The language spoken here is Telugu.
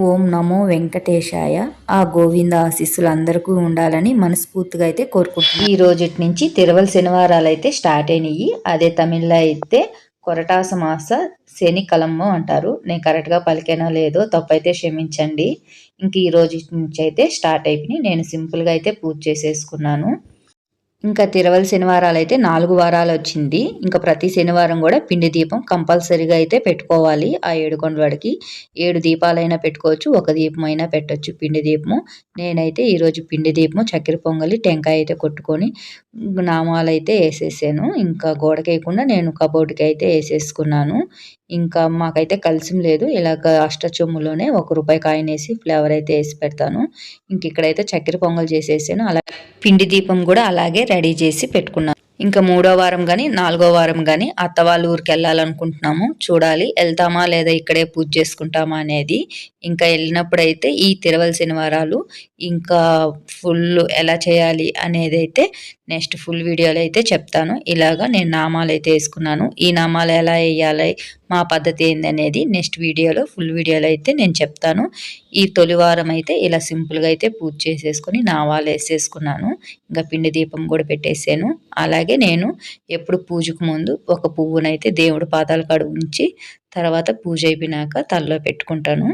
ఓం నమో వెంకటేశాయ. ఆ గోవింద ఆశీస్సులు అందరికీ ఉండాలని మనస్ఫూర్తిగా అయితే కోరుకుంటున్నాను. ఈ రోజు నుంచి తిరువల శనివారాలు అయితే స్టార్ట్ అయినాయి. అదే తమిళ్లో అయితే కొరటాస మాస శని కలమ్ము అంటారు. నేను కరెక్ట్గా పలికేనో లేదో తప్పైతే క్షమించండి. ఇంక ఈ రోజు నుంచి అయితే స్టార్ట్ అయిపోయినాయి. నేను సింపుల్గా అయితే పూజ చేసేసుకున్నాను. ఇంకా తిరువల శనివారాలు అయితే 4 వారాలు వచ్చింది. ఇంకా ప్రతి శనివారం కూడా పిండి దీపం కంపల్సరీగా అయితే పెట్టుకోవాలి. ఆ ఏడుకొండలవాడికి 7 దీపాలైనా పెట్టుకోవచ్చు, ఒక దీపం అయినా పెట్టొచ్చు పిండి దీపము. నేనైతే ఈరోజు పిండి దీపము, చక్కెర పొంగలి, టెంకాయ అయితే కొట్టుకొని నామాలు అయితే వేసేసాను. ఇంకా గోడకేయకుండా నేను కబోర్డ్కి అయితే వేసేసుకున్నాను. ఇంకా మాకైతే కలిసి లేదు. ఇలాగ అష్టచొమ్ములోనే ₹1 కాయిన్ వేసి ఫ్లేవర్ అయితే వేసి పెడతాను. ఇంక ఇక్కడైతే చక్కెర పొంగల్ చేసేసాను. అలా పిండి దీపం కూడా అలాగే రెడీ చేసి పెట్టుకున్నాను. ఇంకా 3వ వారం కానీ 4వ వారం కానీ అత్త వాళ్ళ ఊరికి వెళ్ళాలనుకుంటున్నాము. చూడాలి వెళ్తామా లేదా ఇక్కడే పూజ చేసుకుంటామా అనేది. ఇంకా వెళ్ళినప్పుడైతే ఈ తిరువల శనివారాలు ఇంకా ఫుల్ ఎలా చేయాలి అనేది అయితే నెక్స్ట్ ఫుల్ వీడియోలో అయితే చెప్తాను. ఇలాగా నేను నామాలు అయితే వేసుకున్నాను. ఈ నామాలు ఎలా వేయాలి, మా పద్ధతి ఏందనేది నెక్స్ట్ వీడియోలో ఫుల్ వీడియోలో అయితే నేను చెప్తాను. ఈ తొలి వారం అయితే ఇలా సింపుల్గా అయితే పూజ చేసేసుకొని నామాలు వేసేసుకున్నాను. ఇంకా పిండి దీపం కూడా పెట్టేసాను. అలాగే నేను ఎప్పుడు పూజకు ముందు ఒక పువ్వునైతే దేవుడి పాదాల కాడ ఉంచి తర్వాత పూజ అయిపోయినాక తలలో పెట్టుకుంటాను.